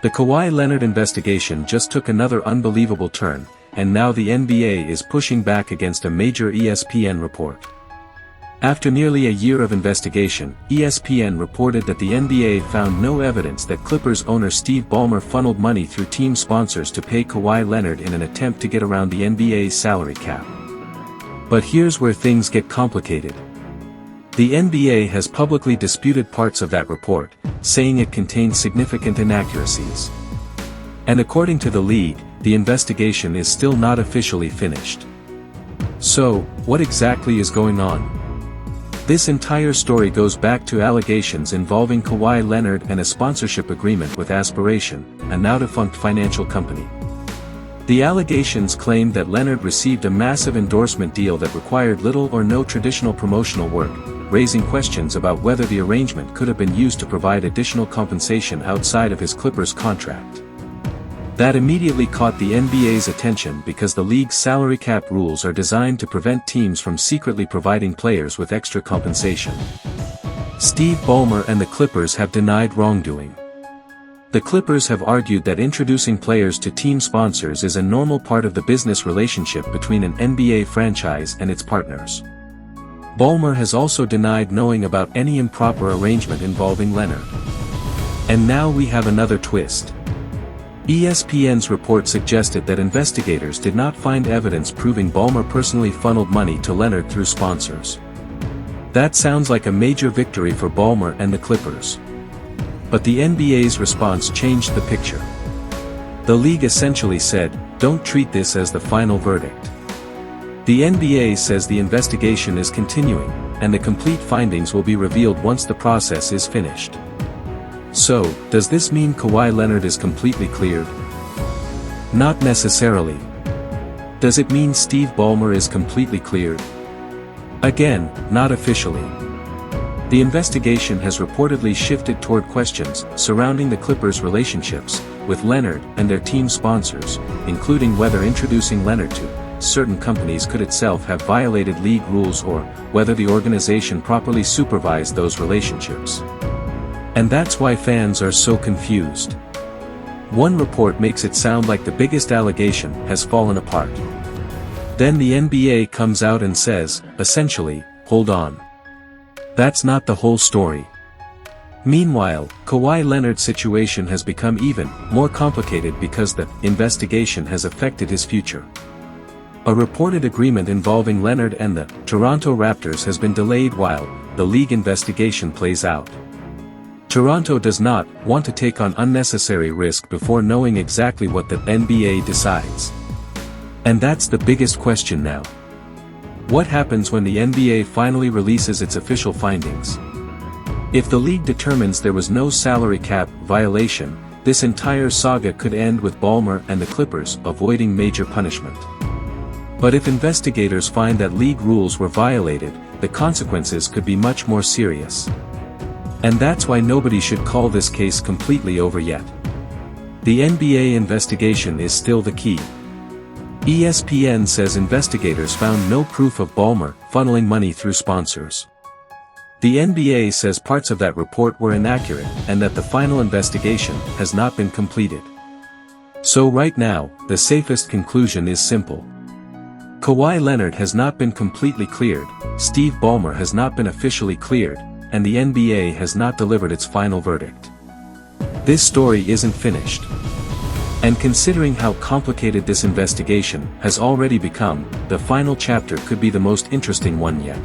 The Kawhi Leonard investigation just took another unbelievable turn, and now the NBA is pushing back against a major ESPN report. After nearly a year of investigation, ESPN reported that the NBA found no evidence that Clippers owner Steve Ballmer funneled money through team sponsors to pay Kawhi Leonard in an attempt to get around the NBA's salary cap. But here's where things get complicated. The NBA has publicly disputed parts of that report, saying it contains significant inaccuracies. And according to the league, the investigation is still not officially finished. So, what exactly is going on? This entire story goes back to allegations involving Kawhi Leonard and a sponsorship agreement with Aspiration, a now-defunct financial company. The allegations claimed that Leonard received a massive endorsement deal that required little or no traditional promotional work, raising questions about whether the arrangement could have been used to provide additional compensation outside of his Clippers contract. That immediately caught the NBA's attention because the league's salary cap rules are designed to prevent teams from secretly providing players with extra compensation. Steve Ballmer and the Clippers have denied wrongdoing. The Clippers have argued that introducing players to team sponsors is a normal part of the business relationship between an NBA franchise and its partners. Ballmer has also denied knowing about any improper arrangement involving Leonard. And now we have another twist. ESPN's report suggested that investigators did not find evidence proving Ballmer personally funneled money to Leonard through sponsors. That sounds like a major victory for Ballmer and the Clippers. But the NBA's response changed the picture. The league essentially said, "Don't treat this as the final verdict." The NBA says the investigation is continuing, and the complete findings will be revealed once the process is finished. So, does this mean Kawhi Leonard is completely cleared? Not necessarily. Does it mean Steve Ballmer is completely cleared? Again, not officially. The investigation has reportedly shifted toward questions surrounding the Clippers' relationships with Leonard and their team sponsors, including whether introducing Leonard to certain companies could itself have violated league rules or whether the organization properly supervised those relationships. And that's why fans are so confused. One report makes it sound like the biggest allegation has fallen apart. Then the NBA comes out and says, essentially, hold on. That's not the whole story. Meanwhile, Kawhi Leonard's situation has become even more complicated because the investigation has affected his future. A reported agreement involving Leonard and the Toronto Raptors has been delayed while the league investigation plays out. Toronto does not want to take on unnecessary risk before knowing exactly what the NBA decides. And that's the biggest question now. What happens when the NBA finally releases its official findings? If the league determines there was no salary cap violation, this entire saga could end with Ballmer and the Clippers avoiding major punishment. But if investigators find that league rules were violated, the consequences could be much more serious. And that's why nobody should call this case completely over yet. The NBA investigation is still the key. ESPN says investigators found no proof of Ballmer funneling money through sponsors. The NBA says parts of that report were inaccurate and that the final investigation has not been completed. So right now, the safest conclusion is simple. Kawhi Leonard has not been completely cleared, Steve Ballmer has not been officially cleared, and the NBA has not delivered its final verdict. This story isn't finished. And considering how complicated this investigation has already become, the final chapter could be the most interesting one yet.